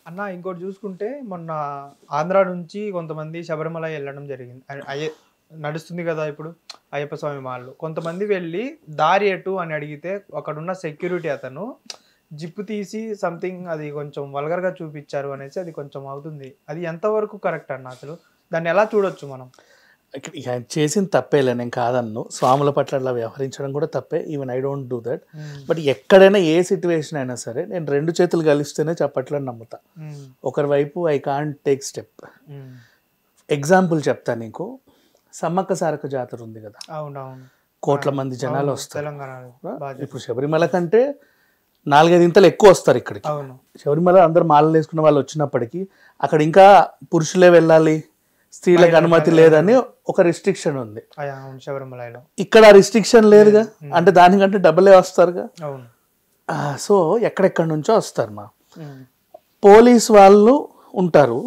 అన్న ఇంకోటి చూసుకుంటే మొన్న ఆంధ్ర నుంచి కొంతమంది శబరిమల వెళ్ళడం జరిగింది. అయ్యే నడుస్తుంది కదా ఇప్పుడు అయ్యప్ప స్వామి మాల్లో. కొంతమంది వెళ్ళి దారి ఎటు అని అడిగితే అక్కడున్న సెక్యూరిటీ అతను జిప్ తీసి సంథింగ్ అది కొంచెం వల్గర్‌గా చూపిచ్చారు అనేసి అది కొంచెం అవుతుంది. అది ఎంతవరకు కరెక్ట్ అన్న అసలు? దాన్ని ఎలా చూడొచ్చు మనం? ఇక ఆయన చేసింది తప్పేలే, నేను కాదన్ను. స్వాముల పట్ల అట్లా వ్యవహరించడం కూడా తప్పే. Even I don't do that. But ఎక్కడైనా ఏ సిచ్యువేషన్ అయినా సరే నేను 2 చేతులు కలిస్తేనే చప్పట్లని నమ్ముతా. ఒకరి వైపు I can't take step. Example చెప్తా నీకు. సమ్మక్క సారక్క జాతర ఉంది కదా, అవునవును. కోట్ల మంది జనాలు వస్తారు. తెలంగాణలో ఇప్పుడు శబరిమల కంటే 4-5 ఇంతలు ఎక్కువ వస్తారు ఇక్కడికి. అవును. శబరిమల అందరు మాలలు వేసుకున్న వాళ్ళు వచ్చినప్పటికీ అక్కడ ఇంకా పురుషులే వెళ్ళాలి, స్త్రీలకు అనుమతి లేదని ఒక రిస్ట్రిక్షన్ ఉంది అవును శబరిమలలో. ఇక్కడ రిస్ట్రిక్షన్ లేదుగా, అంటే దానికంటే డబ్బులే వస్తారుగా. అవును. సో ఎక్కడెక్కడి నుంచో వస్తారు. మా పోలీస్ వాళ్ళు ఉంటారు,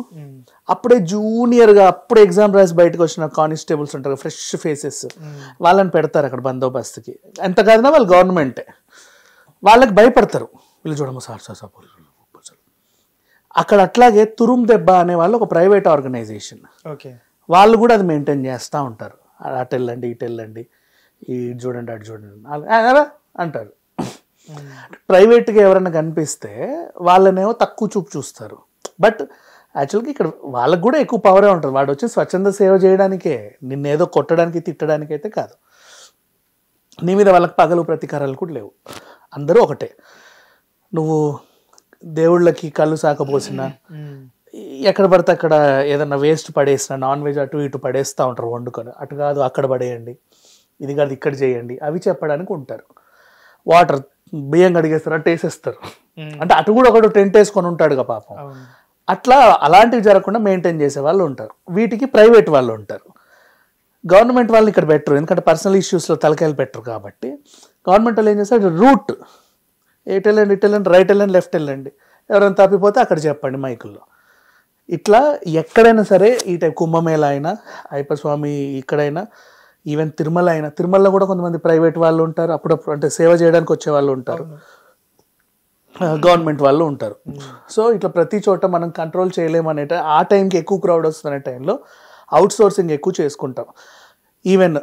అప్పుడే జూనియర్గా అప్పుడే ఎగ్జామ్ రాసి బయటకు వచ్చిన కానిస్టేబుల్స్ ఉంటారు, ఫ్రెష్ ఫేసెస్, వాళ్ళని పెడతారు అక్కడ బందోబస్తుకి. ఎంత కాదన్నా వాళ్ళు గవర్నమెంటే, వాళ్ళకి భయపడతారు. వీళ్ళు చూడము సార్ సార్ సార్ అక్కడ. అట్లాగే తురుం దెబ్బ అనే వాళ్ళు ఒక ప్రైవేట్ ఆర్గనైజేషన్, ఓకే, వాళ్ళు కూడా అది మెయింటైన్ చేస్తూ ఉంటారు. అటు వెళ్ళండి ఇటు వెళ్ళండి, ఈ చూడండి అటు చూడండి అంటారు. ప్రైవేట్గా ఎవరైనా కనిపిస్తే వాళ్ళనేమో తక్కువ చూపు చూస్తారు. బట్ యాక్చువల్గా ఇక్కడ వాళ్ళకు కూడా ఎక్కువ పవరే ఉంటుంది. వాడు వచ్చి స్వచ్ఛంద సేవ చేయడానికే, నిన్నేదో కొట్టడానికి తిట్టడానికి అయితే కాదు. నీ మీద వాళ్ళకి పగలు ప్రతీకారాలు కూడా లేవు, అందరూ ఒకటే. నువ్వు దేవుళ్ళకి కళ్ళు సాకపోసినా, ఎక్కడ పడితే అక్కడ ఏదన్నా వేస్ట్ పడేసినా, నాన్ వెజ్ అటు ఇటు పడేస్తూ ఉంటారు వండుకొని. అటు కాదు అక్కడ పడేయండి, ఇది కాదు ఇక్కడ చేయండి, అవి చెప్పడానికి ఉంటారు. వాటర్ బియ్యం కడిగేస్తారు, అటు వేసేస్తారు. అంటే అటు కూడా ఒకడు టెంట్ వేసుకొని ఉంటాడుగా పాపం. అట్లా అలాంటివి జరగకుండా మెయింటైన్ చేసే వాళ్ళు ఉంటారు. వీటికి ప్రైవేట్ వాళ్ళు ఉంటారు. గవర్నమెంట్ వాళ్ళని ఇక్కడ పెట్టరు, ఎందుకంటే పర్సనల్ ఇష్యూస్లో తలకాయలు పెట్టరు కాబట్టి. గవర్నమెంట్ వాళ్ళు ఏం చేస్తారు, రూట్ ఎటు వెళ్ళండి, ఇటు వెళ్ళండి, రైట్ వెళ్ళండి, లెఫ్ట్ వెళ్ళండి, ఎవరైనా తప్పిపోతే అక్కడ చెప్పండి మైకుల్లో. ఇట్లా ఎక్కడైనా సరే ఈ టైప్ కుంభమేళ అయినా, అయ్యప్ప స్వామి ఇక్కడైనా, ఈవెన్ తిరుమల అయినా, తిరుమలలో కూడా కొంతమంది ప్రైవేట్ వాళ్ళు ఉంటారు, అప్పుడప్పుడు అంటే సేవ చేయడానికి వచ్చే వాళ్ళు ఉంటారు, గవర్నమెంట్ వాళ్ళు ఉంటారు. సో ఇట్లా ప్రతి చోట మనం కంట్రోల్ చేయలేమనే ఆ టైంకి ఎక్కువ క్రౌడ్ వస్తున్న టైంలో అవుట్ సోర్సింగ్ ఎక్కువ చేసుకుంటాం. ఈవెన్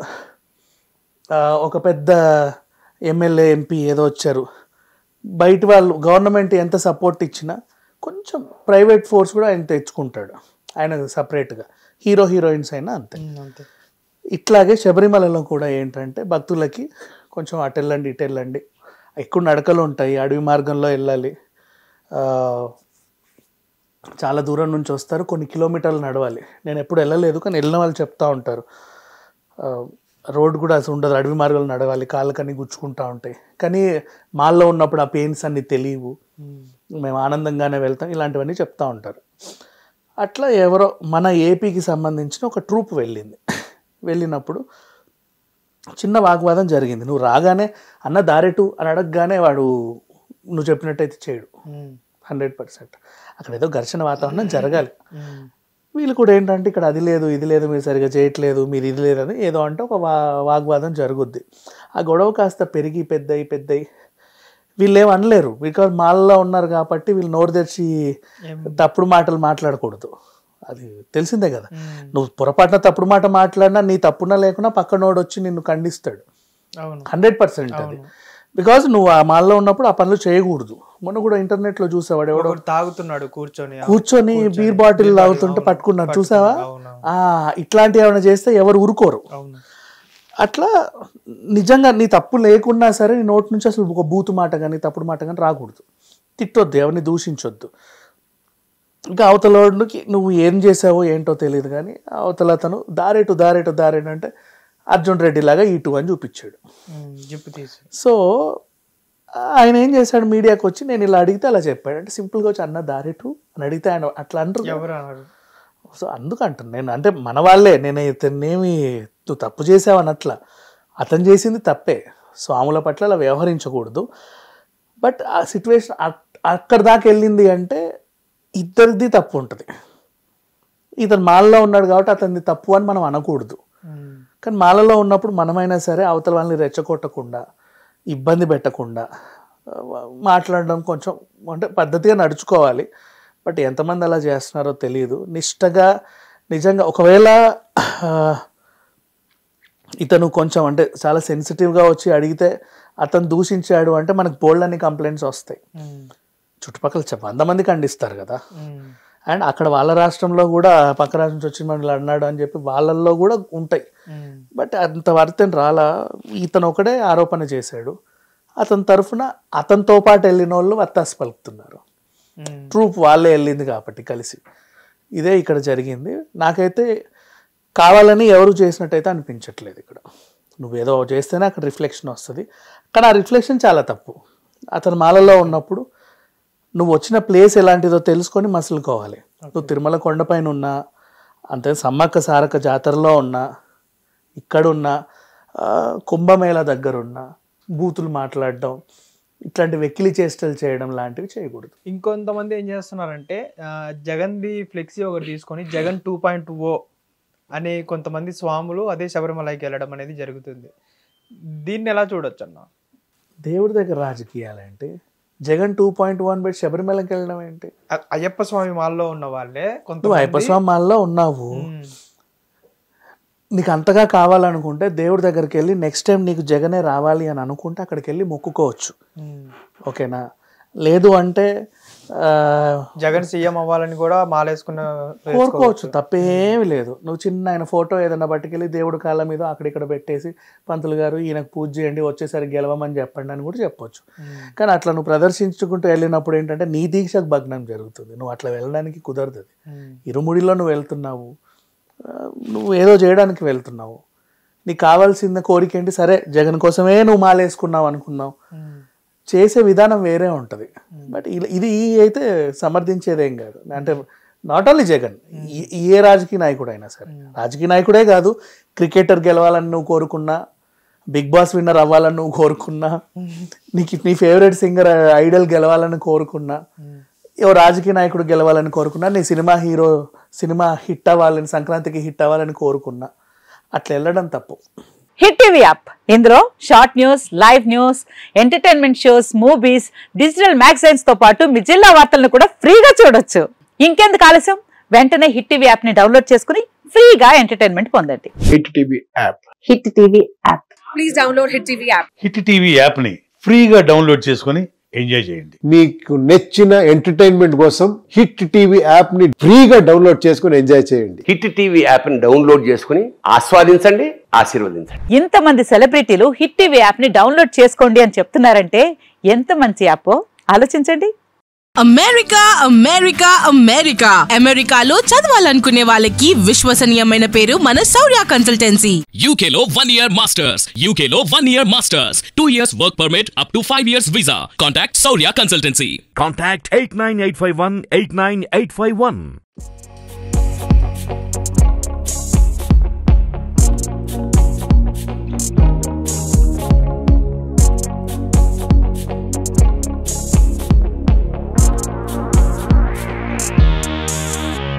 ఒక పెద్ద ఎమ్మెల్యే ఎంపీ ఏదో వచ్చారు, బయట వాళ్ళు గవర్నమెంట్ ఎంత సపోర్ట్ ఇచ్చినా కొంచెం ప్రైవేట్ ఫోర్స్ కూడా ఆయన తెచ్చుకుంటాడు, ఆయన సపరేట్గా. హీరోయిన్స్ అయినా అంతే. ఇట్లాగే శబరిమలలో కూడా ఏంటంటే భక్తులకి కొంచెం అటు వెళ్ళండి ఇటు వెళ్ళండి, ఎక్కువ నడకలు ఉంటాయి, అడవి మార్గంలో వెళ్ళాలి, చాలా దూరం నుంచి వస్తారు, కొన్ని కిలోమీటర్లు నడవాలి. నేను ఎప్పుడు వెళ్ళలేదు కానీ వెళ్ళిన వాళ్ళు చెప్తూ ఉంటారు, రోడ్ కూడా అసలు ఉండదు, అడవి మార్గాలు నడవాలి, కాళ్ళకన్నీ గుచ్చుకుంటూ ఉంటాయి. కానీ మాల్లో ఉన్నప్పుడు ఆ పెయిన్స్ అన్నీ తెలియవు, మేము ఆనందంగానే వెళ్తాం, ఇలాంటివన్నీ చెప్తూ ఉంటారు. అట్లా ఎవరో మన ఏపీకి సంబంధించిన ఒక ట్రూప్ వెళ్ళినప్పుడు చిన్న వాగ్వాదం జరిగింది. నువ్వు రాగానే అన్న దారెటు అని అడగగానే వాడు నువ్వు చెప్పినట్టయితే చేయడు 100%. అక్కడ ఏదో ఘర్షణ వాతావరణం జరగాలి. వీళ్ళు కూడా ఏంటంటే ఇక్కడ అది లేదు ఇది లేదు, మీరు సరిగా చేయట్లేదు, మీరు ఇది లేదని ఏదో అంటే ఒక వాగ్వాదం జరుగుద్ది. ఆ గొడవ కాస్త పెరిగి పెద్దయి వీళ్ళు ఏం అనలేరు, బికాజ్ మాల్లో ఉన్నారు కాబట్టి వీళ్ళు నోరు తెరిచి తప్పుడు మాటలు మాట్లాడకూడదు. అది తెలిసిందే కదా, నువ్వు పొరపాటున తప్పుడు మాట మాట్లాడినా నీ తప్పున లేకున్నా పక్కనోడు వచ్చి నిన్ను ఖండిస్తాడు 100%. అది బికాజ్ నువ్వు ఆ మాల్లో ఉన్నప్పుడు ఆ పనులు చేయకూడదు. మొన్న కూడా ఇంటర్నెట్ లో చూసావాడు, ఎవడో తాగుతున్నాడు కూర్చొని బీర్ బాటిల్ తాగుతుంటే పట్టుకున్నాడు, చూసావా? ఇట్లాంటివి ఏమైనా చేస్తే ఎవరు ఊరుకోరు. అట్లా నిజంగా నీ తప్పు లేకున్నా సరే నీ నోటి నుంచి అసలు ఒక బూతు మాట కానీ తప్పుడు మాట కానీ రాకూడదు. తిట్టొద్దు, ఎవరిని దూషించొద్దు. ఇంకా అవతలకి నువ్వు ఏం చేసావో ఏంటో తెలియదు కానీ అవతల అతను దారేటు అంటే అర్జున్ రెడ్డి లాగా ఇటు అని చూపించాడు. సో ఆయన ఏం చేశాడు, మీడియాకి వచ్చి నేను ఇలా అడిగితే అలా చెప్పాడు. అంటే సింపుల్గా వచ్చి అన్న దారేటు అని అడిగితే ఆయన అట్లా అంటారు. సో అందుకంటాను నేను, అంటే మన వాళ్ళే, నేను ఇతన్నేమి నువ్వు తప్పు చేసావన్నట్లా, అతను చేసింది తప్పే, స్వాముల పట్ల అలా వ్యవహరించకూడదు. బట్ ఆ సిచ్యువేషన్ అక్కడ దాకా వెళ్ళింది అంటే ఇద్దరిది తప్పు ఉంటుంది. ఇతను మాలలో ఉన్నాడు కాబట్టి అతనిది తప్పు అని మనం అనకూడదు. కానీ మాలలో ఉన్నప్పుడు మనమైనా సరే అవతల వాళ్ళని రెచ్చగొట్టకుండా, ఇబ్బంది పెట్టకుండా మాట్లాడడం కొంచెం అంటే పద్ధతిగా నడుచుకోవాలి. బట్ ఎంతమంది అలా చేస్తున్నారో తెలియదు. నిష్టగా నిజంగా ఒకవేళ ఇతను కొంచెం అంటే చాలా సెన్సిటివ్గా వచ్చి అడిగితే అతను దూషించాడు అంటే మనకు బోల్డ్ అన్ని కంప్లైంట్స్ వస్తాయి. చుట్టుపక్కల 100 మంది ఖండిస్తారు కదా. అండ్ అక్కడ వాళ్ళ రాష్ట్రంలో కూడా పక్క రాష్ట్రం నుంచి వచ్చి మనం అన్నాడు అని చెప్పి వాళ్ళల్లో కూడా ఉంటాయి. బట్ అంత వర్తెం రాలా. ఇతను ఒకడే ఆరోపణ చేశాడు. అతని తరఫున అతనితో పాటు వెళ్ళిన వాళ్ళు వత్తాసు పలుకుతున్నారు. ట్రూప్ వాళ్ళే వెళ్ళింది కాబట్టి కలిసి. ఇదే ఇక్కడ జరిగింది. నాకైతే కావాలని ఎవరు చేసినట్టయితే అనిపించట్లేదు. ఇక్కడ నువ్వేదో చేస్తేనే అక్కడ రిఫ్లెక్షన్ వస్తుంది. కానీ ఆ రిఫ్లెక్షన్ చాలా తప్పు. అతను మాలలో ఉన్నప్పుడు నువ్వు వచ్చిన ప్లేస్ ఎలాంటిదో తెలుసుకొని మసులుకోవాలి. నువ్వు తిరుమల కొండపైన ఉన్నా, అంతే సమ్మక్క సారక్క జాతరలో ఉన్నా, ఇక్కడున్నా, కుంభమేళ దగ్గరున్నా బూతులు మాట్లాడడం, ఇట్లాంటి వెకిలి చేష్టలు చేయడం లాంటివి చేయకూడదు. ఇంకొంతమంది ఏం చేస్తున్నారంటే జగన్ది ఫ్లెక్సీ ఒకటి తీసుకొని జగన్ 2.0 అనే కొంతమంది స్వాములు అదే శబరిమలకి వెళ్ళడం అనేది జరుగుతుంది. దీన్ని ఎలా చూడొచ్చు అన్న? దేవుడి దగ్గర రాజకీయాలంటే జగన్ 2.1 పెట్టి శబరిమలకి వెళ్ళడం ఏంటి? అయ్యప్ప స్వామి మాల్లో ఉన్న వాళ్ళే నువ్వు అయ్యప్ప స్వామి మాల్లో ఉన్నావు, నీకు అంతగా కావాలనుకుంటే దేవుడి దగ్గరికి వెళ్ళి నెక్స్ట్ టైం నీకు జగనే రావాలి అని అనుకుంటే అక్కడికి వెళ్ళి మొక్కుకోవచ్చు. ఓకేనా? లేదు అంటే జగన్ సీఎం అవ్వాలని కూడా మాలేసుకున్న కోరుకోవచ్చు, తప్పేమి లేదు. నువ్వు చిన్న ఆయన ఫోటో ఏదన్నా పట్టుకెళ్ళి దేవుడి కాళ్ళ మీద అక్కడిక్కడ పెట్టేసి పంతులు గారు ఈయనకు పూజ చేయండి వచ్చేసరి గెలవమని చెప్పండి అని కూడా చెప్పొచ్చు. కానీ అట్లా నువ్వు ప్రదర్శించుకుంటూ వెళ్ళినప్పుడు ఏంటంటే నీ దీక్షకు భగ్నం జరుగుతుంది. నువ్వు అట్లా వెళ్ళడానికి కుదరదు. ఇరుముడిలో నువ్వు వెళ్తున్నావు, నువ్వు ఏదో చేయడానికి వెళ్తున్నావు. నీకు కావాల్సిన కోరిక ఏంటి? సరే జగన్ కోసమే నువ్వు మాలేసుకున్నావు అనుకున్నావు, చేసే విధానం వేరే ఉంటుంది. బట్ ఇది అయితే సమర్థించేదేం కాదు. అంటే నాట్ ఓన్లీ జగన్, ఏ రాజకీయ నాయకుడు అయినా సరే, రాజకీయ నాయకుడే కాదు, క్రికెటర్ గెలవాలని నువ్వు కోరుకున్నా, బిగ్ బాస్ విన్నర్ అవ్వాలని నువ్వు కోరుకున్నా, నీకు నీ ఫేవరెట్ సింగర్ ఐడల్ గెలవాలని కోరుకున్నా, ఏ రాజకీయ నాయకుడు గెలవాలని కోరుకున్నా, నీ సినిమా హిట్ అవ్వాలని, సంక్రాంతికి హిట్ అవ్వాలని కోరుకున్నా, అట్లా వెళ్ళడం తప్పు. హిట్ టీవీ యాప్, ఇందులో short news, live news, entertainment shows, movies, digital magazines తో పాటు మీ జిల్లా వార్తలను కూడా ఫ్రీగా చూడొచ్చు. ఇంకెందుకు ఆలస్యం, వెంటనే హిట్ టీవీ యాప్ ని డౌన్లోడ్ చేసుకుని ఫ్రీగా ఎంటర్టైన్మెంట్ పొందండి. Hit TV app, hit TV app, please download hit TV app. Hit TV app ని ఫ్రీగా డౌన్లోడ్ చేసుకుని ఎంజాయ్ చేయండి. మీకు నచ్చిన ఎంటర్టైన్మెంట్ కోసం హిట్ టీవీ యాప్ ని ఫ్రీగా డౌన్లోడ్ చేసుకుని ఎంజాయ్ చేయండి. హిట్ టీవీ యాప్ ని డౌన్లోడ్ చేసుకుని ఆస్వాదించండి, ఆశీర్వదించండి. ఇంతమంది సెలబ్రిటీలు హిట్ టీవీ యాప్ ని డౌన్లోడ్ చేసుకోండి అని చెప్తున్నారంటే ఎంత మంచి యాప్ ఆలోచించండి. అమెరికా అమెరికా అమెరికా అమెరికాలో చదవాలనుకునే వాళ్ళకి విశ్వసనీయమైన పేరు మన శౌర్య కన్సల్టెన్సీ. UK లో 1 year masters, UK లో 1 year masters, 2 years work permit up to 5 years visa. Contact Saurya Consultancy. Contact 89851 89851.